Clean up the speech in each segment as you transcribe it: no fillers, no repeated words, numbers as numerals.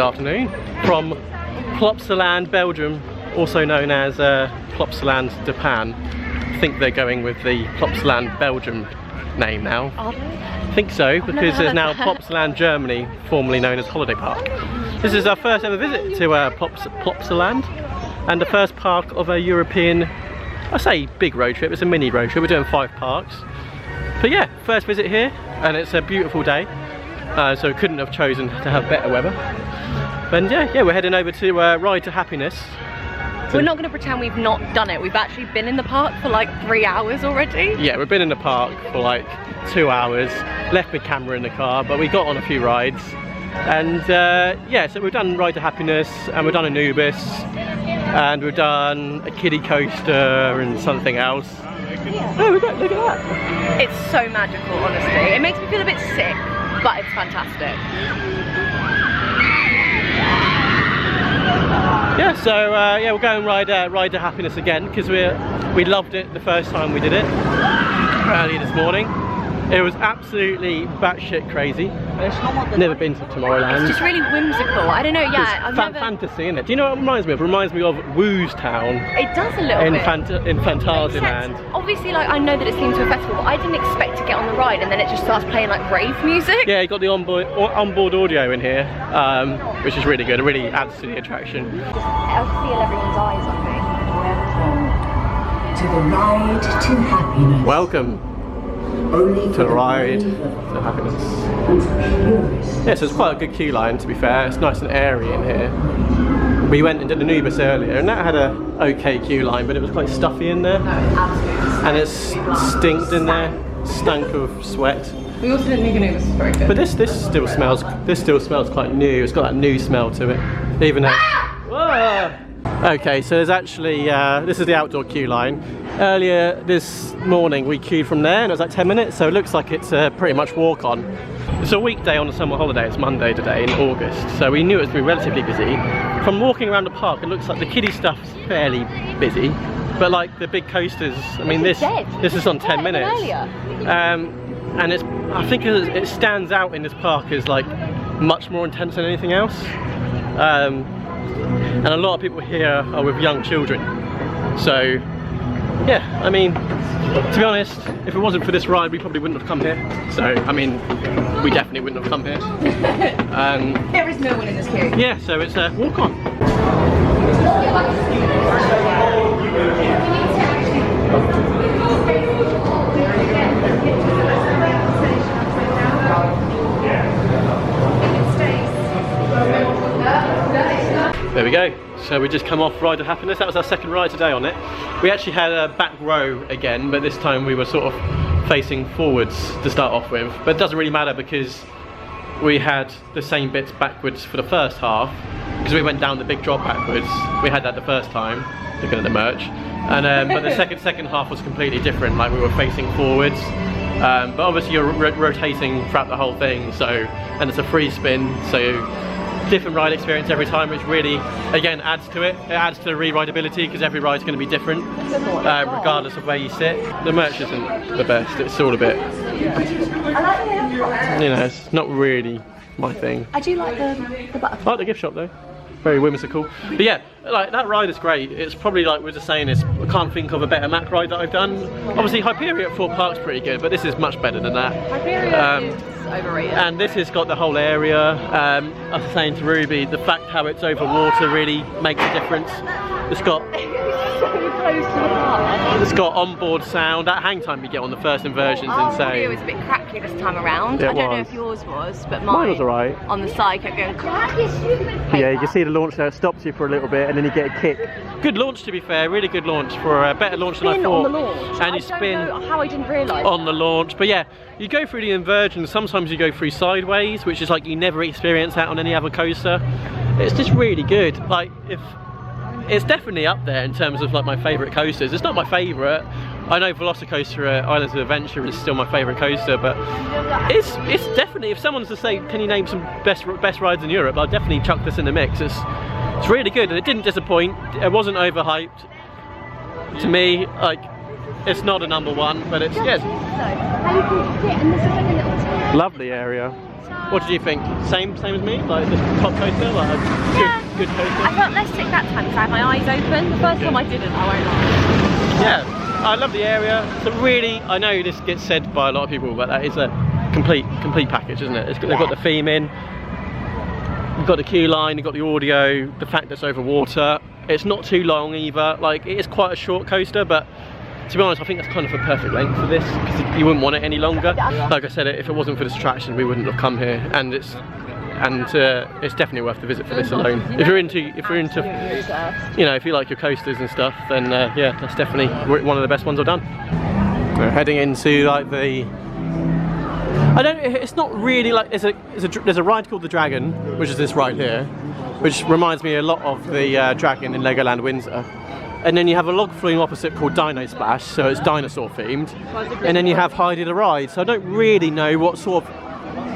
afternoon from Plopsaland Belgium, also known as Plopsaland Japan. I think they're going with the Plopsaland Belgium name now. Are they? I think so, because there's now Plopsaland Germany, formerly known as Holiday Park. This is our first ever visit to Plopsaland, and the first park of a European, I say big road trip, it's a mini road trip. We're doing 5 parks. But yeah, first visit here, and it's a beautiful day, so we couldn't have chosen to have better weather. And yeah, we're heading over to Ride to Happiness. We're not going to pretend we've not done it. We've actually been in the park for like 3 hours already. Yeah, we've been in the park for like 2 hours, left my camera in the car, but we got on a few rides. And yeah, so we've done Ride to Happiness, and we've done Anubis, and we've done a kiddie coaster and something else. Yeah. Oh, look at that. It's so magical, honestly. It makes me feel a bit sick, but it's fantastic. Yeah, so yeah, we'll go and ride to Happiness again, because we loved it the first time we did it early this morning. It was absolutely batshit crazy. Never been to Tomorrowland. It's just really whimsical. I don't know, yeah. It's fantasy, isn't it? Do you know what it reminds me of? It reminds me of Woo's Town. It does a little bit. In Phantasialand. Obviously, like, I know that it's themed to a festival, but I didn't expect to get on the ride and then it just starts playing like rave music. Yeah, you got the onboard audio in here, which is really good. It really adds to the attraction. I'll feel everyone's eyes on me. To the Ride to Happiness. Welcome to the Ride to Happiness. Yeah, so it's quite a good queue line, to be fair. It's nice and airy in here. We went and did Anubis earlier, and that had a okay queue line, but it was quite stuffy in there. And it stinked in there, stank of sweat. We also didn't think Anubis was very good. But this still smells quite new. It's got that new smell to it, even though. Whoa! Okay, so there's actually this is the outdoor queue line. Earlier this morning we queued from there, and it was like 10 minutes, so it looks like it's pretty much walk on. It's a weekday on a summer holiday. It's Monday today in August, so we knew it was going to be relatively busy. From walking around the park, it looks like the kiddie stuff's fairly busy, but like the big coasters, I mean, this is on 10 minutes. And I think it stands out in this park as like much more intense than anything else. And a lot of people here are with young children. So yeah, I mean, to be honest, if it wasn't for this ride, we probably wouldn't have come here. So, I mean, we definitely wouldn't have come here. There is no one in this queue. Yeah, so it's a walk on. There we go. So we just come off Ride to Happiness. That was our second ride today on it. We actually had a back row again, but this time we were sort of facing forwards to start off with. But it doesn't really matter because we had the same bits backwards for the first half, because we went down the big drop backwards. We had that the first time, looking at the merch. And but the second half was completely different, like we were facing forwards. But obviously you're rotating throughout the whole thing, so, and it's a free spin, so different ride experience every time, which really, again, adds to it. It adds to the re-rideability, because every ride's going to be different, regardless of where you sit. The merch isn't the best. It's all a bit, you know, it's not really my thing. I do like the butterfly. I like the gift shop though. Very whimsical. But yeah, like that ride is great. It's probably, like we were just saying, I can't think of a better Mac ride that I've done. Obviously Hyperion at Thorpe Park's pretty good, but this is much better than that. Hyperion is overrated. And this has got the whole area. I was saying to Ruby, the fact how it's over water really makes a difference. It's got onboard sound. That hang time you get on the first inversion is insane. Our audio was a bit crackly this time around. Yeah, I don't know if yours was, but mine was alright. On the side kept going. Yeah, you can see the launch there. It stops you for a little bit, and then you get a kick. Good launch, to be fair. Really good launch, for a better launch than I thought. On the launch. And you spin. I don't know how I didn't realise on the launch, but yeah, you go through the inversion. Sometimes you go through sideways, which is like you never experience that on any other coaster. It's just really good. Like, it's definitely up there in terms of like my favourite coasters. It's not my favourite. I know Velocicoaster at Islands of Adventure is still my favourite coaster, but it's definitely, if someone's to say, can you name some best rides in Europe, I'll definitely chuck this in the mix. It's really good, and it didn't disappoint. It wasn't overhyped. To me, like, it's not a #1, but it's, yes. Lovely area. What did you think? Same as me? Like the top coaster? Like a good coaster? I felt less sick that time because I had my eyes open. The first time I didn't, I won't lie. Yeah, I love the area. It's a really, I know this gets said by a lot of people, but that is a complete package, isn't it? They've got the theme in, you've got the queue line, you've got the audio, the fact that it's over water. It's not too long either. Like, it is quite a short coaster, but to be honest, I think that's kind of a perfect length for this because you wouldn't want it any longer. Like I said, if it wasn't for this attraction, we wouldn't have come here, and it's definitely worth the visit for this alone. If you're into, you know, if you like your coasters and stuff, then yeah, that's definitely one of the best ones I've done. We're heading into like the. It's not really like there's a ride called the Dragon, which is this ride here, which reminds me a lot of the Dragon in Legoland Windsor. And then you have a log flume opposite called Dino Splash, so it's dinosaur themed. And then you have Heidi the Ride. So I don't really know what sort of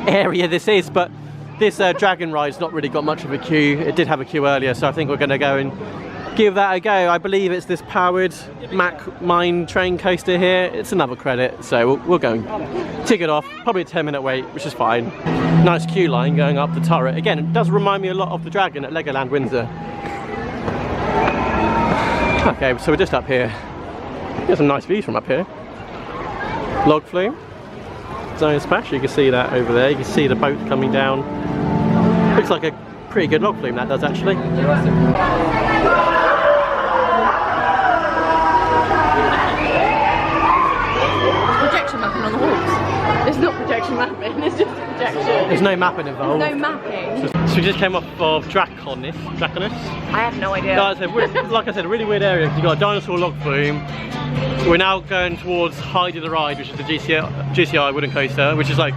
area this is, but this Dragon ride's not really got much of a queue. It did have a queue earlier, so I think we're going to go and give that a go. I believe it's this powered Mack Mine train coaster here. It's another credit, so we'll go and tick it off. Probably a 10-minute wait, which is fine. Nice queue line going up the turret. Again, it does remind me a lot of the Dragon at Legoland Windsor. Okay, so we're just up here. There's some nice views from up here. Log flume, Dino Splash, you can see that over there. You can see the boat coming down. Looks like a pretty good log flume, that does actually. Projection mapping on the walls. It's not projection mapping, it's just projection. There's no mapping involved. There's no mapping. So we just came off of Draconis. I have no idea. Like I said, a really weird area because you've got a dinosaur log flume. We're now going towards Heidi the Ride, which is the GCI wooden coaster, which is like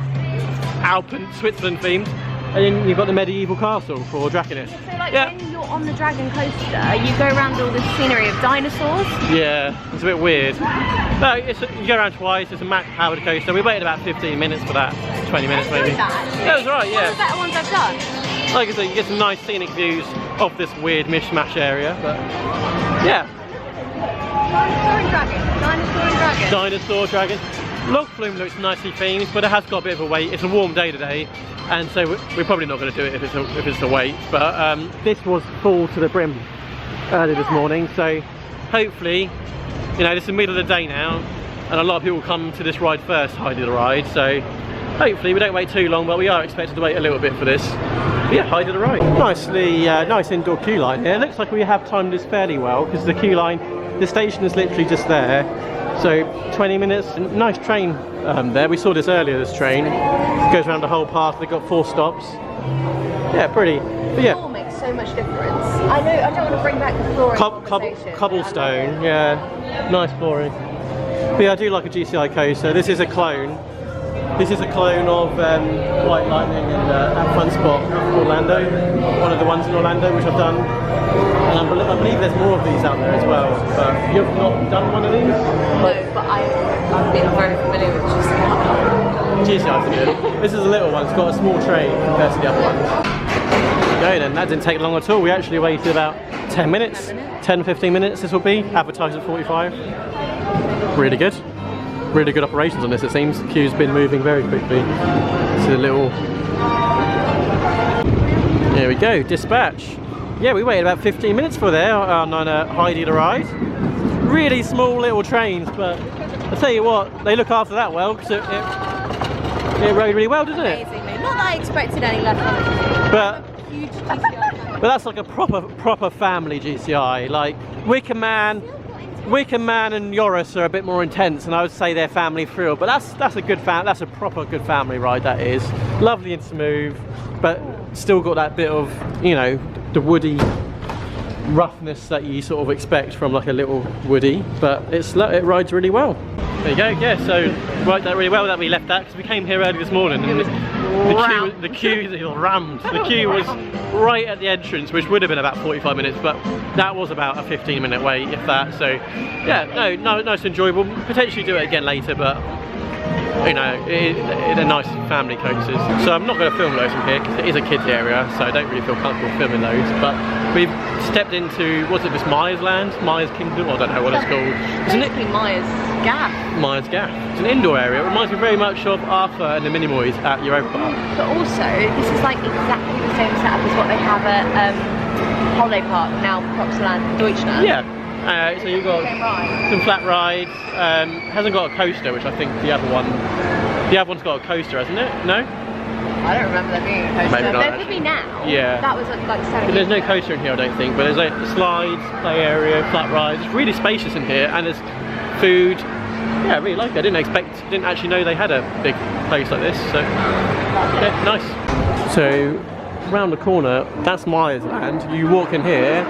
Alpen, Switzerland themed. And then you've got the medieval castle for Draconis. So like when you're on the Dragon coaster, you go around all this scenery of dinosaurs? Yeah, it's a bit weird. No, you go around twice, it's a Mack powered coaster. We waited about 15 minutes for that, 20 minutes maybe. That was right, yeah. One of the better ones I've done. Like I said, you get some nice scenic views of this weird mishmash area, but yeah. Dinosaur Dragon. Log flume looks nicely themed, but it has got a bit of a wait. It's a warm day today, and so we're probably not going to do it if it's a wait. But this was full to the brim early this morning, so hopefully, you know, this is the middle of the day now, and a lot of people come to this ride first, Heidi the Ride. So hopefully we don't wait too long, but we are expected to wait a little bit for this. But yeah, Heidi the Ride. Nice indoor queue line here. It looks like we have timed this fairly well because the queue line, the station is literally just there. So 20 minutes, nice train there. We saw this earlier, this train. It goes around the whole path, they've got 4 stops. Yeah, pretty. But yeah. The floor makes so much difference. I know, I don't want to bring back the flooring conversation. Cobblestone, yeah. Nice flooring. But yeah, I do like a GCI coaster. This is a clone. This is a clone of White Lightning and that fun spot, Orlando. One of the ones in Orlando, which I've done. And I believe there's more of these out there as well. But you've not done one of these? No, but I've been very familiar with GCI. GCI's good. This is a little one. It's got a small train compared to the other ones. Okay then, that didn't take long at all. We actually waited about 10 minutes. 10-15 minutes this will be. Advertised at 45. Really good. Really good operations on this, it seems. The queue's been moving very quickly. It's a little... There we go, dispatch. Yeah, we waited about 15 minutes for there on Heidi the Ride. Really small little trains, but I'll tell you what, they look after that well, because it rode really well, didn't it? Amazingly. Not that I expected any less from it. But, Huge GCI. but that's like a proper family GCI. Like, Wicker Man and Yoris are a bit more intense, and I would say they're family thrill. But that's a good that's a proper good family ride. That is lovely and smooth, but still got that bit of, you know, the woody roughness that you sort of expect from like a little Woody. But it rides really well. There you go. Yeah, so right that really well that we left that because we came here early this morning and the queue was right at the entrance, which would have been about 45 minutes, but that was about a 15-minute wait, if that. So yeah, no, nice, enjoyable. Potentially do it again later, but you know, they're nice family coasters. So I'm not going to film loads from here because it is a kids area, so I don't really feel comfortable filming loads. But we've stepped into, what's it, this Myers Land? Myers Kingdom? I don't know what it's called. Isn't it? Myers Gaff. Myers Gaff. It's an indoor area. It reminds me very much of Arthur and the Minimoys at Europa Park. But also, this is like exactly the same setup as what they have at Holiday Park, now Plopsaland Belgium. Yeah. So you've got some flat rides. Hasn't got a coaster, which I think the other one's got a coaster, hasn't it? No? I don't remember there being a coaster. Maybe not, there could be now. Yeah. That was like 7 There's no years ago. coaster in here, I don't think, but there's like slides, play area, flat rides. It's really spacious in here, and there's food. Yeah, I really like it. I didn't actually know they had a big place like this. So yeah, nice. So round the corner, that's Myers Land. You walk in here,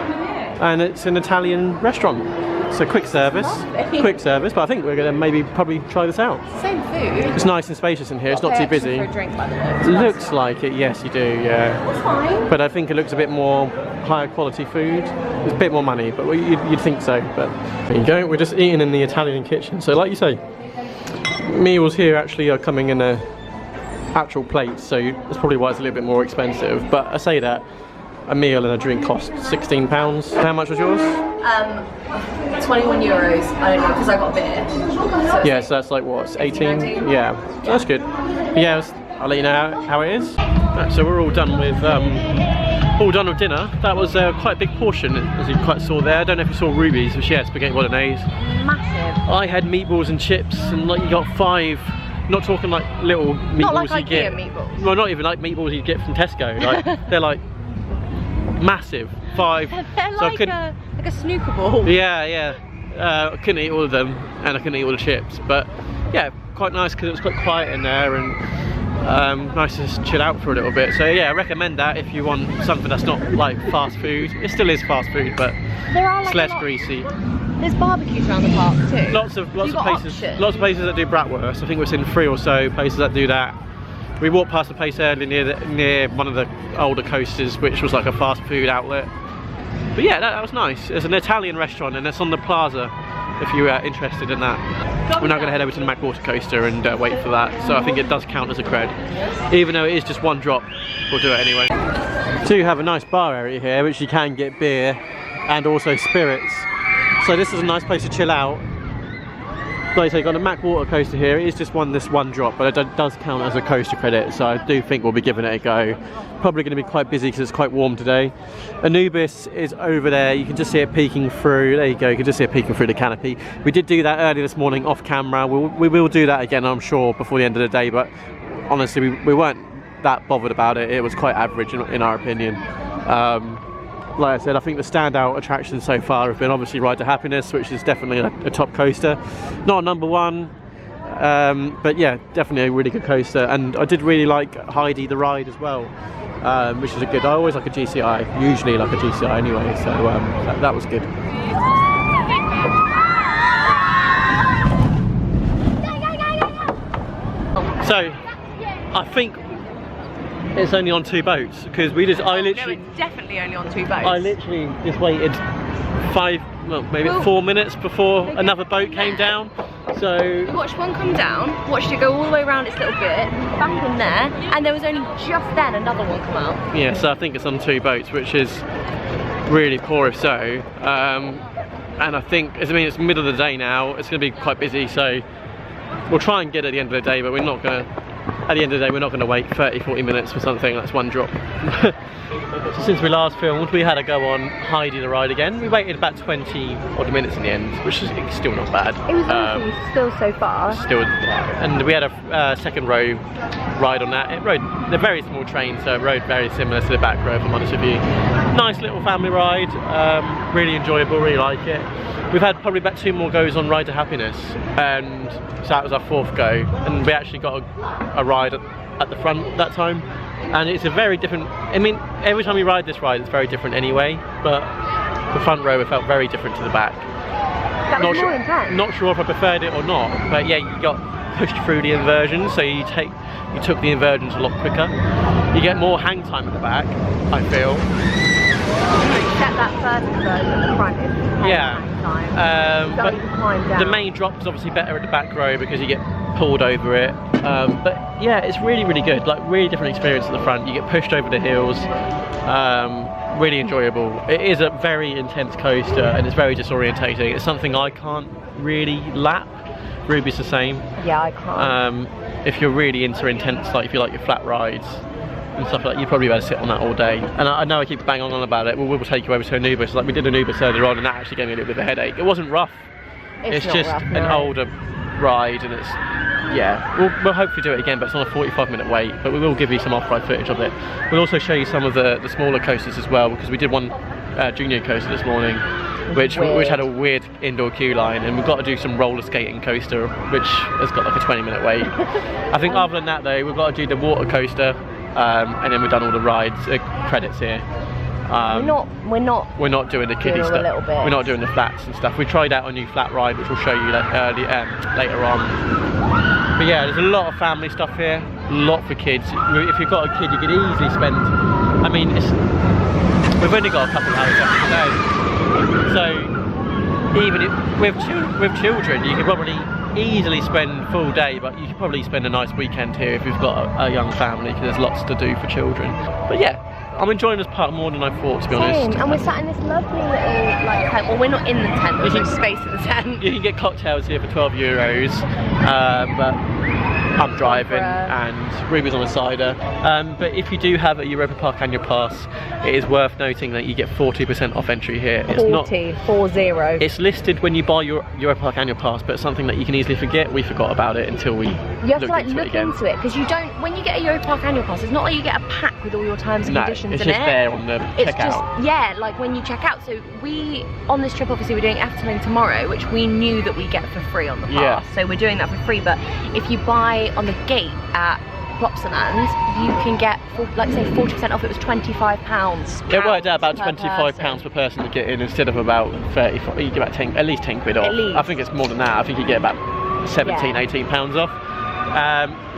and it's an Italian restaurant. So quick service, but I think we're going to probably try this out. Same food. It's nice and spacious in here, it's not too busy. For a drink, by the way. It looks like it, yes you do, yeah. That's fine. But I think it looks a bit more higher quality food. It's a bit more money, but you'd think so. But there you go, we're just eating in the Italian kitchen. So like you say, meals here actually are coming in a actual plate, so that's probably why it's a little bit more expensive. But I say that, a meal and a drink cost £16. How much was yours? 21 euros. I don't know, because I got a beer. So Yeah, so that's like what, 18? 19? Yeah, so that's good. Yeah, I'll let you know how it is. Right, so we're all done with dinner. That was quite a big portion, as you quite saw there. I don't know if you saw Ruby's, but she had spaghetti bolognese. massive. I had meatballs and chips, and like you got 5. Not talking like little meatballs Not like you get. IKEA meatballs. Well, not even like meatballs you get from Tesco. Like they're like massive. 5. They're So I like couldn't- like a snooker ball. Yeah, yeah. I couldn't eat all of them, and I couldn't eat all the chips, but yeah, quite nice because it was quite quiet in there, and nice to just chill out for a little bit. So yeah, I recommend that if you want something that's not like fast food. It still is fast food, but There are it's like less a lot. greasy. There's barbecues around the park too. Lots of You've got places, options. lots of places that do bratwurst. I think we've seen 3 or so places that do that. We walked past a place earlier near one of the older coasters, which was like a fast food outlet. But yeah, that was nice. It's an Italian restaurant, and it's on the plaza if you are interested in that. We're now going to head over to the Mac Water Coaster and wait for that. So I think it does count as a cred. Even though it is just 1 drop, we'll do it anyway. Do have a nice bar area here, which you can get beer and also spirits. So this is a nice place to chill out. Like I say, got a Mac Water Coaster here. It is just this one drop, but it does count as a coaster credit, so I do think we'll be giving it a go. Probably going to be quite busy because it's quite warm today. Anubis is over there. You can just see it peeking through. There you go. You can just see it peeking through the canopy. We did do that earlier this morning off camera. We will do that again, I'm sure, before the end of the day, but honestly, we weren't that bothered about it. It was quite average in our opinion. Like I said, I think the standout attractions so far have been obviously Ride to Happiness, which is definitely a top coaster. Not number 1, but yeah, definitely a really good coaster. And I did really like Heidi the Ride as well, which is a good. I always like a GCI, usually like a GCI anyway, so that was good. So, I think it's only on 2 boats because we just. No, it's definitely only on 2 boats. I literally just waited 4 minutes before another boat came down. So We watched one come down, watched it go all the way around its little bit, back in there, and there was only just then another one come out. yeah, so I think it's on 2 boats, which is really poor if so. And I think, it's middle of the day now. It's going to be quite busy, so we'll try and get it at the end of the day, but we're not going to. At the end of the day, we're not going to wait 30-40 minutes for something that's 1 drop. So since we last filmed, we had to go on Heidi the Ride again. We waited about 20 odd minutes in the end, which is still not bad. It was honestly still so fast. And we had a second row ride on that. It rode a very small train, so it rode very similar to the back row, if I'm honest with you. Nice little family ride, really enjoyable, really like it. We've had probably about 2 more goes on Ride to Happiness, and so that was our 4th go, and we actually got a ride at the front that time, and it's a very different. Every time we ride this ride, it's very different anyway, but the front row felt very different to the back. That was more intense. Not sure if I preferred it or not, but yeah, you got pushed through the inversions, so you took the inversions a lot quicker. You get more hang time at the back, I feel. Except that first inversion at the front is Yeah. time. But you can climb down. the main drop is obviously better at the back row because you get pulled over it. But yeah, it's really, really good. Like, really different experience at the front. You get pushed over the hills. Really enjoyable. It is a very intense coaster and it's very disorientating. It's something I can't really lap. Ruby's the same. Yeah, I can't. If you're really into intense, like if you like your flat rides and stuff like that, you'd probably better sit on that all day. And I know I keep banging on about it. We'll take you over to an Uber. So like we did an Uber earlier on and that actually gave me a little bit of a headache. It wasn't rough. It's not just rough, an no. older ride and it's, yeah, we'll hopefully do it again, but it's on a 45-minute wait, but we will give you some off-ride footage of it. We'll also show you some of the smaller coasters as well, because we did one junior coaster this morning which had a weird indoor queue line, and we've got to do some roller skating coaster which has got like a 20-minute wait. I think other than that though, we've got to do the water coaster, and then we've done all the rides credits here. We're not doing the kiddie stuff. We're not doing the flats and stuff. We tried out a new flat ride which we'll show you later on. But yeah, there's a lot of family stuff here, a lot for kids. If you've got a kid, you could easily spend, I mean, we've only got a couple of hours left today, so even with children, you could probably easily spend full day, but you could probably spend a nice weekend here if you've got a young family, because there's lots to do for children. But yeah, I'm enjoying this park more than I thought, to be honest. And we're sat in this lovely little like tent. Well, we're not in the tent, there's no space in the tent. You can get cocktails here for €12, but I'm driving and Ruby's on a cider. But if you do have a Europa Park annual pass, it is worth noting that you get 40% off entry here. It's 40. It's listed when you buy your Europa Park annual pass, but it's something that you can easily forget. We forgot about it until we You have to like look into it, because you don't, when you get a Europa Park annual pass, it's not like you get a pack with all your terms and conditions it's in just it. there on the It's checkout. just, yeah, like when you check out. So we, on this trip, obviously we're doing Efteling tomorrow, which we knew that we get for free on the pass. Yeah. So we're doing that for free, but if you buy on the gate at Plopsaland, you can get, like say 40% off. It was £25. It worked out about per £25 person. per person to get in, instead of about 30. You get about 10, at least 10 quid off. At least. I think it's more than that. I think you get about 17, Yeah. £18 off.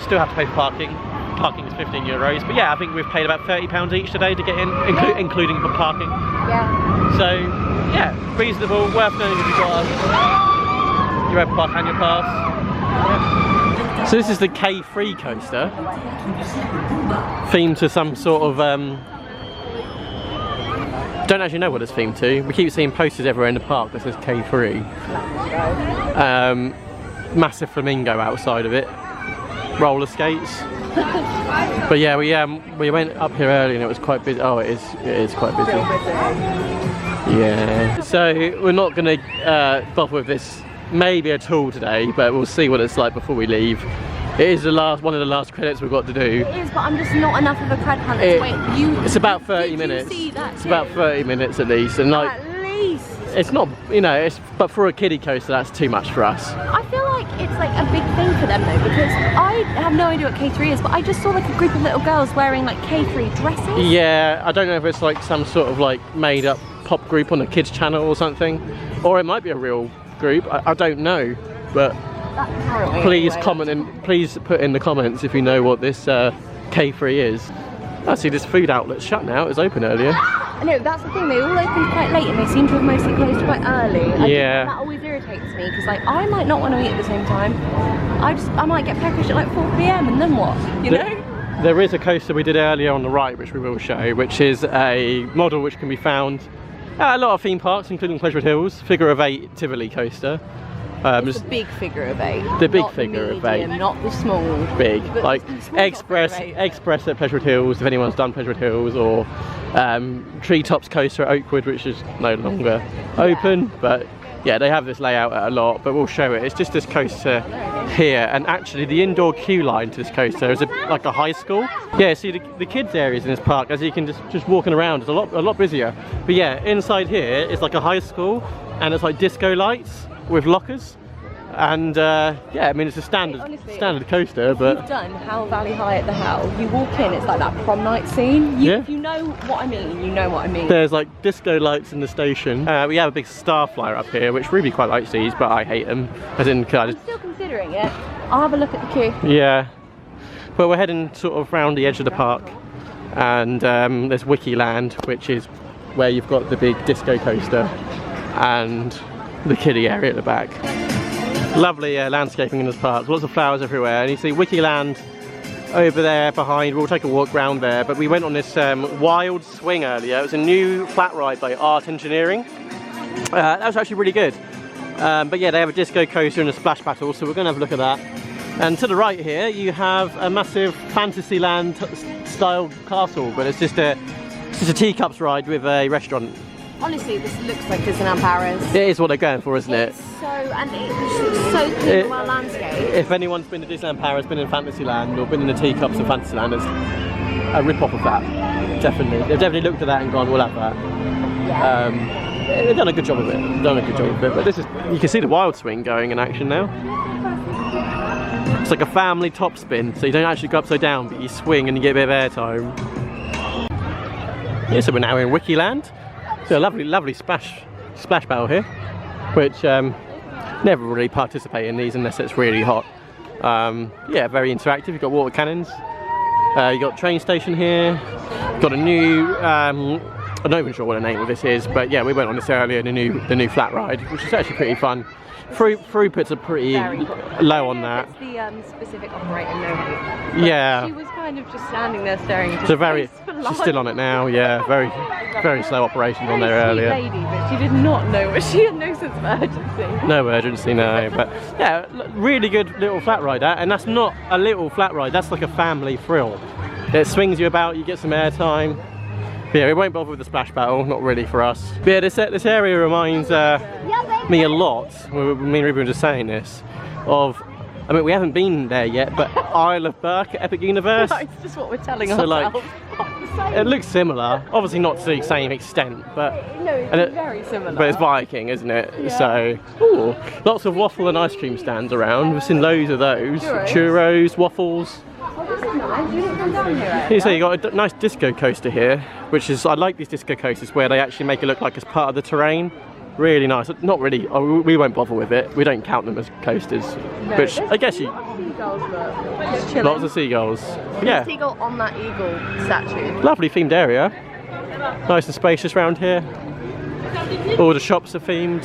Still have to pay for parking. Parking is €15, but yeah, I think we've paid about £30 each today to get in, including for parking. Yeah. So yeah, reasonable, worth knowing if you've got a Europa Park annual pass. Yeah. So this is the K3 coaster, themed to some sort of, don't actually know what it's themed to. We keep seeing posters everywhere in the park that says K3. Massive flamingo outside of it, roller skates. But yeah, we went up here early and it was quite busy. Oh, it is quite busy. Yeah. So we're not going to bother with this maybe at all today, but we'll see what it's like before we leave. It is one of the last credits we've got to do. It is, but I'm just not enough of a cred hunter to wait. It's about 30 minutes. It's about 30 minutes at least, and like at least. it's not, you know, but for a kiddie coaster that's too much for us. I feel like it's like a big thing for them though, because I have no idea what K3 is, but I just saw like a group of little girls wearing like K3 dresses. Yeah, I don't know if it's like some sort of like made up pop group on a kids channel or something, or it might be a real group. I don't know, but please comment and please put in the comments if you know what this K3 is. I see this food outlet's shut now. It was open earlier. No, that's the thing. They all opened quite late and they seem to have mostly closed quite early. Yeah. That always irritates me, because like I might not want to eat at the same time. I might get peckish at like 4 PM and then what? You know? There is a coaster we did earlier on the right, which we will show, which is a model which can be found at a lot of theme parks, including Pleasurewood Hills. Figure of 8 Tivoli coaster. It's the big figure of 8. The big not figure the of 8. Not the small. Big. But like the small Express figure of 8. Express at Pleasurewood Hills, if anyone's done Pleasurewood Hills, or Treetops coaster at Oakwood, which is no longer open, but yeah, they have this layout at a lot, but we'll show it. It's just this coaster here, and actually the indoor queue line to this coaster is like a high school. Yeah, see the kids areas in this park, as you can just walking around, is a lot busier. But yeah, inside here is like a high school, and it's like disco lights with lockers. And yeah, I mean it's a standard coaster, but You've done Howl Valley High at the Howl. You walk in, it's like that prom night scene. If you know what I mean, you know what I mean. There's like disco lights in the station. We have a big star flyer up here, which Ruby quite likes these, but I hate them. As in, I'm still considering it. I'll have a look at the queue. Yeah. Well, we're heading sort of round the edge of the park, and there's Wickie Land, which is where you've got the big disco coaster and the kiddie area at the back. Lovely landscaping in this park, lots of flowers everywhere, and you see Wickie Land over there behind. We'll take a walk round there, but we went on this wild swing earlier. It was a new flat ride by Art Engineering. That was actually really good. But yeah, they have a disco coaster and a splash battle, so we're going to have a look at that. And to the right here, you have a massive Fantasyland style castle, but it's just a teacups ride with a restaurant. Honestly, this looks like Disneyland Paris. It is what they're going for, isn't it? And it looks so clean, well landscape. If anyone's been to Disneyland Paris, been in Fantasyland, or been in the teacups of Fantasyland, it's a rip-off of that. Definitely. They've definitely looked at that and gone, we'll have that. Yeah. They've done a good job of it. But this is, you can see the wild swing going in action now. It's like a family top spin, so you don't actually go upside down, but you swing and you get a bit of airtime. Yeah, so we're now in Wickie Land. So a lovely splash battle here, which never really participate in these unless it's really hot. Yeah, very interactive. You've got water cannons. You've got train station here. Got a new, I'm not even sure what the name of this is, but yeah, we went on this earlier, the new flat ride, which is actually pretty fun. Throughputs are pretty low on that. It's the specific operator, no. Yeah. She was kind of just standing there staring. So she's still on it now. Yeah, very slow operations on there earlier. Lady, but she did not know. She had no sense of urgency. No urgency, no. But yeah, really good little flat ride. And that's not a little flat ride. That's like a family thrill. It swings you about. You get some airtime. But yeah, we won't bother with the splash battle, not really for us. But yeah, this area reminds me a lot, me and Ruben were just saying this, of, I mean, we haven't been there yet, but Isle of Berk at Epic Universe. No, it's just what we're telling so ourselves. Like, it looks similar, obviously not to the same extent, but no, it's very similar. But it's Viking, isn't it? Yeah. So, ooh, lots of waffle and ice cream stands around. We've seen loads of those. Churros, waffles. Here, so you got a nice disco coaster here, which is, I like these disco coasters where they actually make it look like it's part of the terrain. Really nice. Not really, we won't bother with it. We don't count them as coasters. No, which I guess you. Lots of seagulls. Yeah. Seagull on that eagle statue. Lovely themed area. Nice and spacious around here. All the shops are themed.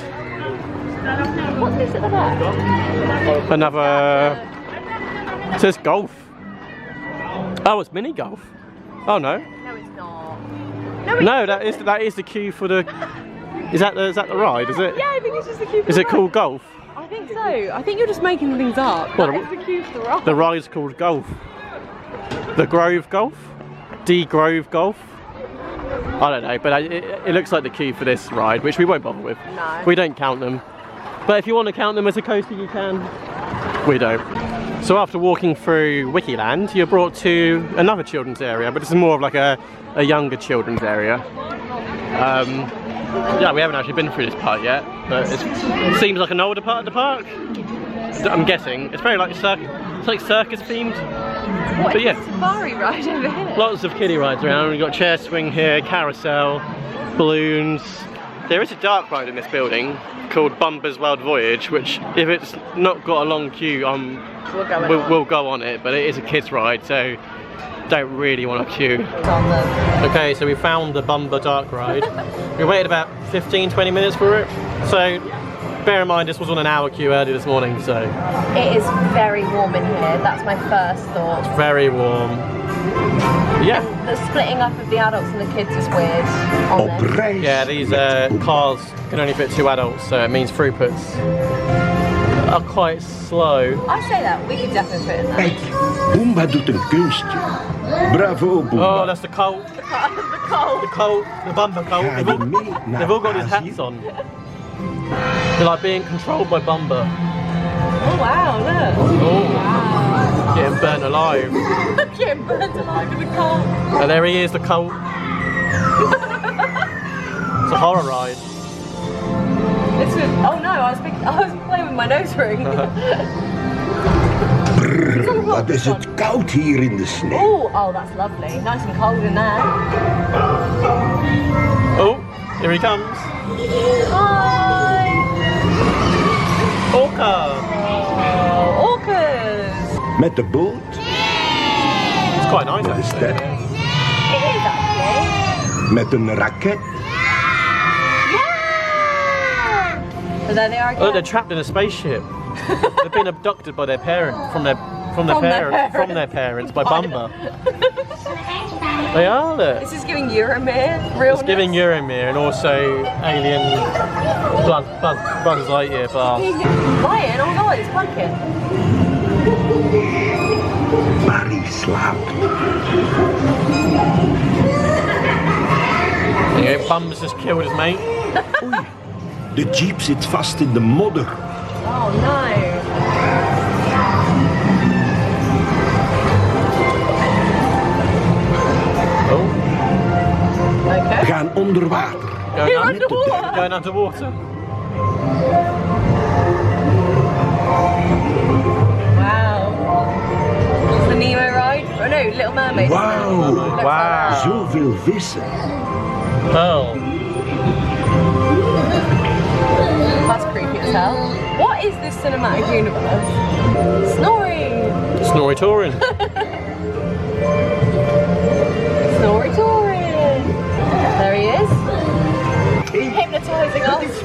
What's this at the back? Another. It says golf. Oh, it's mini golf. Oh no. No, it's not. No, that is the queue for the. Is that the ride? Is it? Yeah, I think it's just the queue for Is it called golf? I think so. I think you're just making things up. Well, That is the queue for the ride. The ride's called golf. The Grove Golf? D Grove Golf? I don't know, but it looks like the queue for this ride, which we won't bother with. No. We don't count them. But if you want to count them as a coaster, you can. We don't. So after walking through Wickie Land, you're brought to another children's area, but this is more of like a younger children's area. Yeah, we haven't actually been through this part yet, but it seems like an older part of the park. I'm guessing. It's very like it's like circus themed. What but is yeah, a safari ride over here? lots of kiddie rides around. We've got chair swing here, carousel, balloons. There is a dark ride in this building called Bumba's Wild Voyage, which if it's not got a long queue, we'll go on it, but it is a kids ride, so don't really want to queue. Okay, so we found the Bumba dark ride. We waited about 15-20 minutes for it, so bear in mind this was on an hour queue early this morning, so. It is very warm in here, that's my first thought. It's very warm. Yeah. The splitting up of the adults and the kids is weird on this. Yeah, these cars can only fit 2 adults, so it means throughputs are quite slow. I say that, we could definitely fit in there. Kijk, Bumba doet een kunstje. Bravo, Bumba. Oh, that's the cult. The cold. The Bumba cult. They've all got these hats on. They're like being controlled by Bumba. Oh wow, look. Oh, Wow. getting burnt alive. Getting burnt alive in the cold. And there he is, the cult. It's a horror ride. Oh no, I was playing with my nose ring. Wat is het koud hier in de sneeuw. Oh, that's lovely. Nice and cold in there. Oh, here he comes. Hi! Orca. Oh, orcas! Met de boot, It's quite nice met de actually. ster, It is actually. met een raket, Yeah! But there they are again. Oh, they're trapped in a spaceship. They've been abducted by their parents, from their parents by Bumba. They are, look. This is giving Euromir realness. It's giving Euromir and also alien Buzz Lightyear bar. Lion? Oh god, it's pumpkin. Barry slapped. There you go, Bumba's just killed his mate. De jeep zit vast in de modder. Oh no. Oh. Okay. Gaan onder water. Going underwater. Wow. It's the Nemo ride? Oh no, Little Mermaid. Wauw. Wow. Zoveel vissen. Oh. That's creepy as hell. What is this cinematic universe? Snoring! Snorri-torin. Snorri-torin! There he is. Hypnotising us.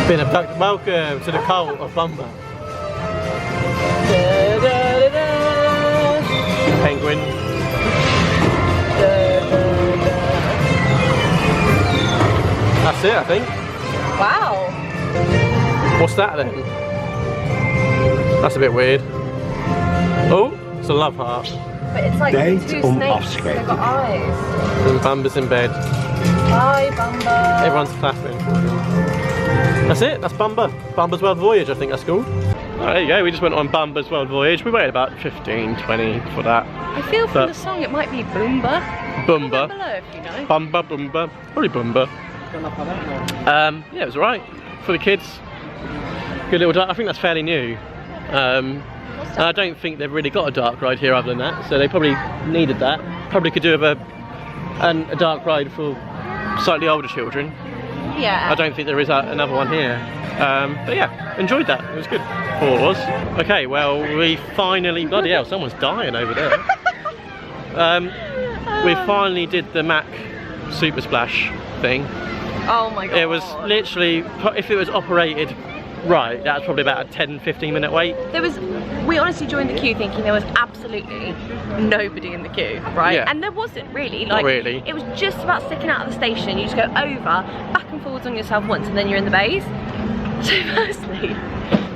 Been abducted. Welcome to the cult of Bumba. Da, da, da, da. Penguin. Da, da, da. That's it, I think. Wow. What's that then? That's a bit weird. Oh, it's a love heart. But it's like Tijd two om snakes. afscheid They've got eyes. And Bumba's in bed. Hi, Bumba. Everyone's clapping. That's it, that's Bumba. Bumba's World Voyage, I think that's called. Oh, there you go, we just went on Bumba's World Voyage. We waited about 15, 20 for that. I feel from the song it might be Bumba. Bumba. Comment below if you know. Bumba, Bumba. Probably Bumba. Yeah, it was alright. For the kids. Good little dark. I think that's fairly new. I don't think they've really got a dark ride here other than that, so they probably needed that. Probably could do with a dark ride for slightly older children. Yeah. I don't think there is another one here. But yeah, enjoyed that. It was good. All it was. Okay, well, we finally... Bloody hell, someone's dying over there. We finally did the Mac Super Splash thing. Oh my god. It was literally, if it was operated right, that's probably about a 10-15 minute wait. We honestly joined the queue thinking there was absolutely nobody in the queue, right? Yeah. And there wasn't really. Not really. It was just about sticking out of the station. You just go over, back and forwards on yourself once, and then you're in the bays. So firstly,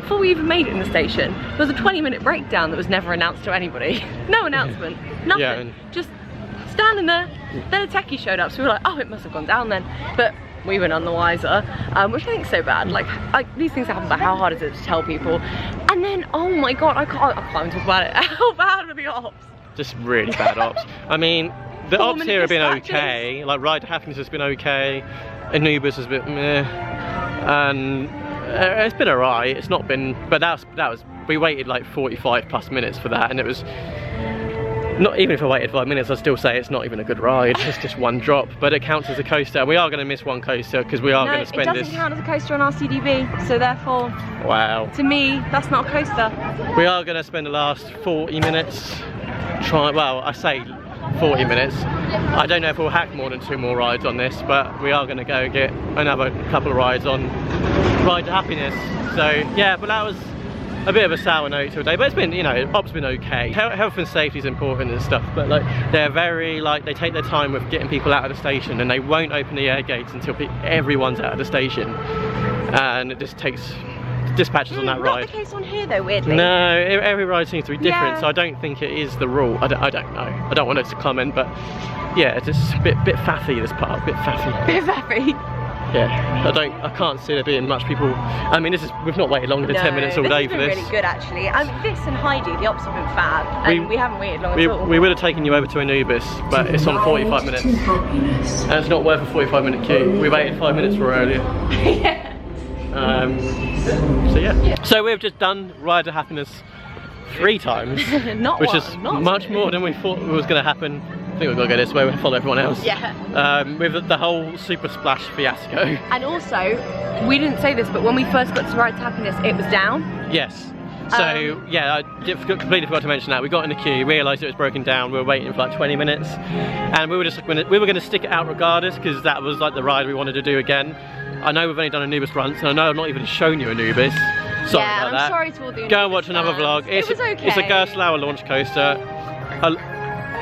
before we even made it in the station, there was a 20-minute breakdown that was never announced to anybody. No announcement, nothing. Yeah. Just standing there. Then a techie showed up, so we were like, oh, it must have gone down then. But we were none the wiser, which I think is so bad. Like these things happen, but how hard is it to tell people? And then, oh my god, I can't even talk about it. How bad were the ops? Just really bad ops. I mean, the ops here have been dispatches. okay. Like Ride to Happiness has been okay. Anubis has been meh. And it's been alright. It's not been, but that was we waited like 45 plus minutes for that, and it was. Not even if I waited 5 minutes, I'd still say it's not even a good ride. It's just one drop, but it counts as a coaster. And we are going to miss one coaster because we are going to spend this. It doesn't count as a coaster on our CDB, so therefore, wow. to me, that's not a coaster. We are going to spend the last 40 minutes well, I say 40 minutes. I don't know if we'll hack more than 2 more rides on this, but we are going to go get another couple of rides on Ride to Happiness. So yeah, but that was a bit of a sour note today, but it's been, you know, op's been okay. Health and safety is important and stuff, but like they're very they take their time with getting people out of the station, and they won't open the air gates until everyone's out of the station, and it just takes dispatches on that ride. Not the case on here though, weirdly. No, every ride seems to be different, Yeah. so I don't think it is the rule. I don't know. I don't want to comment, but yeah, it's just a bit faffy this part, a bit faffy. Bit very. Yeah, I can't see there being much people. I mean, we've not waited longer than 10 minutes all day for this. This has been really good actually. This and Heidi, the ops have been fab, and we haven't waited long at all. We would have taken you over to Anubis, but it's on 45 minutes. To happiness. And it's not worth a 45-minute queue. We waited 5 minutes for earlier. Yeah. So yeah. So we've just done Ride to Happiness 3 times, Not which one, is not much two. more than we thought was going to happen. I think we've got to go this way, we'll follow everyone else. Yeah. With the whole Super Splash fiasco. And also, we didn't say this, but when we first got to Ride to Happiness, it was down. Yes. So yeah, I completely forgot to mention that. We got in the queue, realised it was broken down, we were waiting for like 20 minutes, and we were going to stick it out regardless, because that was like the ride we wanted to do again. I know we've only done Anubis once, and I know I've not even shown you Anubis. Sorry about that. I'm sorry to all the Go and watch another vlog. It was okay. It's a Gerstlauer launch coaster.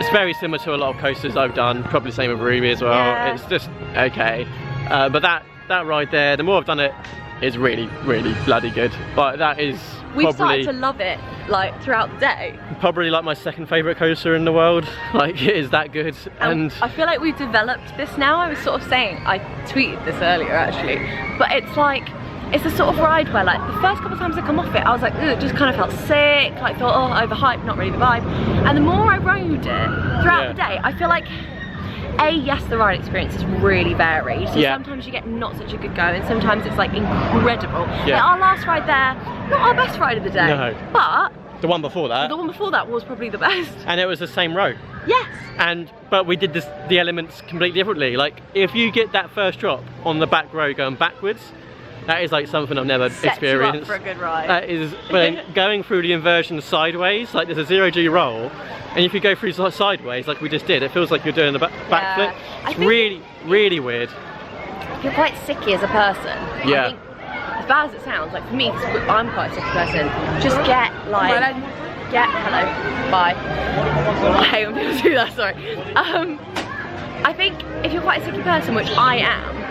It's very similar to a lot of coasters I've done, probably the same with Ruby as well. Yeah. It's just okay. But that ride there, the more I've done it, is really, really bloody good. But that is We've probably started to love it like throughout the day. probably like my second favourite coaster in the world. Like, it is that good. And I feel like we've developed this now. I was sort of saying, I tweeted this earlier actually, but it's like, it's the sort of ride where like the first couple of times I come off it, I was like, it just kind of felt sick, like thought, oh, overhyped, not really the vibe. And the more I rode it throughout the day, I feel like, yes, the ride experience is really varied. So sometimes you get not such a good go, and sometimes it's like incredible. Yeah. Like our last ride there, not our best ride of the day, but the one before that. the one before that was probably the best. And it was the same row. Yes. But we did the elements completely differently. Like, if you get that first drop on the back row going backwards, that is like something I've never Sets experienced. you up for a good ride. That is, but going through the inversion sideways, like there's a 0G roll, and if you go through sideways like we just did, it feels like you're doing a backflip. It's really, really weird. You're quite sicky as a person. Yeah. I think, as bad as it sounds, like for me, 'cause I'm quite a sicky person, just get like, hello, bye. I hate when people do that, sorry. I think if you're quite a sicky person, which I am,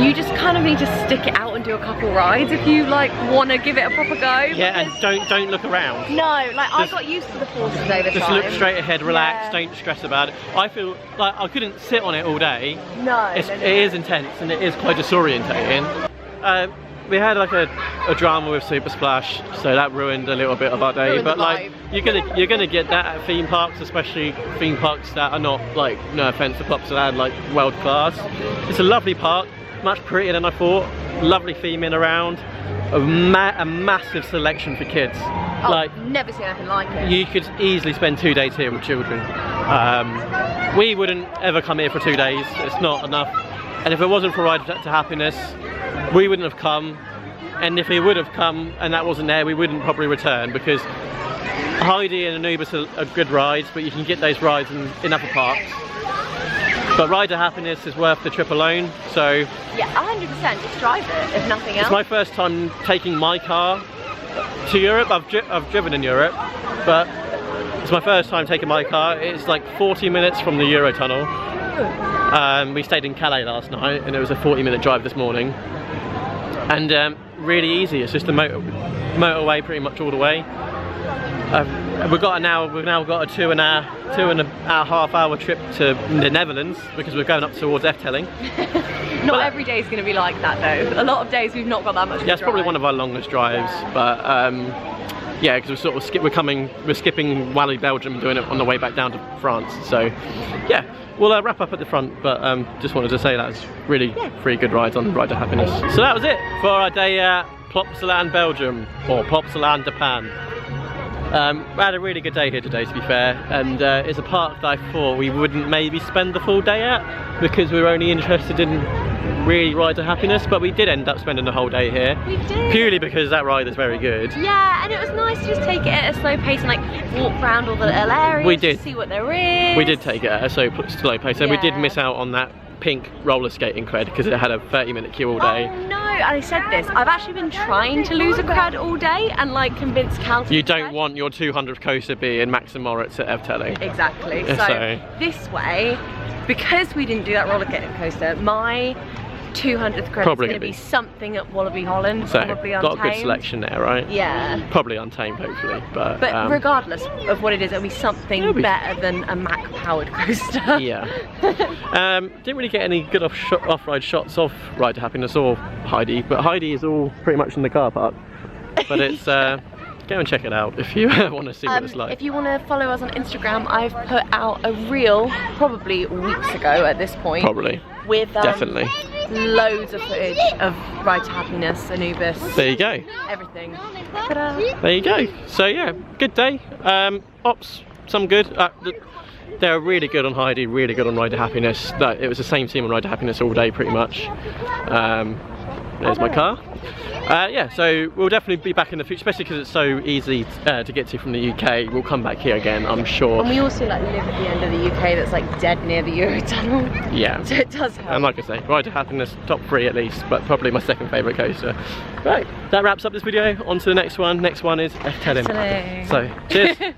you just kind of need to stick it out and do a couple rides if you like want to give it a proper go. Yeah, and don't look around. No, like I got used to the forces over time. Just look straight ahead, relax, don't stress about it. I feel like I couldn't sit on it all day. No, it is intense and it is quite disorientating. We had like a drama with Super Splash, so that ruined a little bit of our day. But like you're gonna get that at theme parks, especially theme parks that are not, like, no offense to Plopsaland, like world class. It's a lovely park, much prettier than I thought. Lovely theming around, a massive selection for kids. Oh, like, never seen anything like it. You could easily spend 2 days here with children. We wouldn't ever come here for 2 days. It's not enough. And if it wasn't for Ride to Happiness, we wouldn't have come. And if we would have come and that wasn't there, we wouldn't probably return, because Heidi and Anubis are good rides, but you can get those rides in other parks. But Ride to Happiness is worth the trip alone, so... Yeah, 100%, just drive it, if nothing else. It's my first time taking my car to Europe. I've driven in Europe, but it's my first time taking my car. It's like 40 minutes from the Eurotunnel. We stayed in Calais last night, and it was a 40-minute drive this morning. And really easy, it's just a motorway pretty much all the way. We've now got a two and a half hour trip to the Netherlands, because we're going up towards Efteling. Not every day is going to be like that though. A lot of days we've not got that much to Yeah, it's drive. probably one of our longest drives, but yeah, because we're sort of we're skipping Wally Belgium and doing it on the way back down to France. So yeah, we'll wrap up at the front, but just wanted to say that was really 3 good rides on Ride to Happiness. So that was it for our day at Plopsaland Belgium, or Plopsaland Japan. We had a really good day here today, to be fair, and it's a park that I thought we wouldn't maybe spend the full day at, because we were only interested in really Ride to Happiness, but we did end up spending the whole day here. We did. Purely because that ride is very good. Yeah, and it was nice to just take it at a slow pace and like walk around all the little areas. We did. To see what there is. We did take it at a slow pace, and we did miss out on that pink roller skating cred, because it had a 30-minute queue all day. Oh no, I said this, I've actually been trying to lose a cred all day and like convince Cal to You don't want your 200th coaster be in Max and Moritz at Efteling. Exactly, So- so this way, because we didn't do that roller skating coaster, my 200th credit is going to be something at Wallaby Holland, So, probably got Untamed. a good selection there, right? Yeah. Probably Untamed, hopefully, but regardless of what it is, it'll be something better than a Mac powered coaster. yeah. Didn't really get any good off-ride shots of Ride to Happiness or Heidi, but Heidi is all pretty much in the car park. But it's go and check it out if you want to see what it's like. If you want to follow us on Instagram, I've put out a reel probably weeks ago at this point. Probably. With Definitely. loads of footage of Ride to Happiness, Anubis. There you go. Everything. Ta-da. There you go. So yeah, good day. Ops, some good. They're really good on Heidi, really good on Ride to Happiness. It was the same team on Ride to Happiness all day pretty much. There's my car. Yeah, so we'll definitely be back in the future, especially because it's so easy to get to from the UK. We'll come back here again, I'm sure. And we also like live at the end of the UK that's like dead near the Eurotunnel. Yeah. So it does help. And like I say, Ride to Happiness, top 3 at least, but probably my second favourite coaster. Right, that wraps up this video. On to the next one. Next one is Efteling. So, cheers.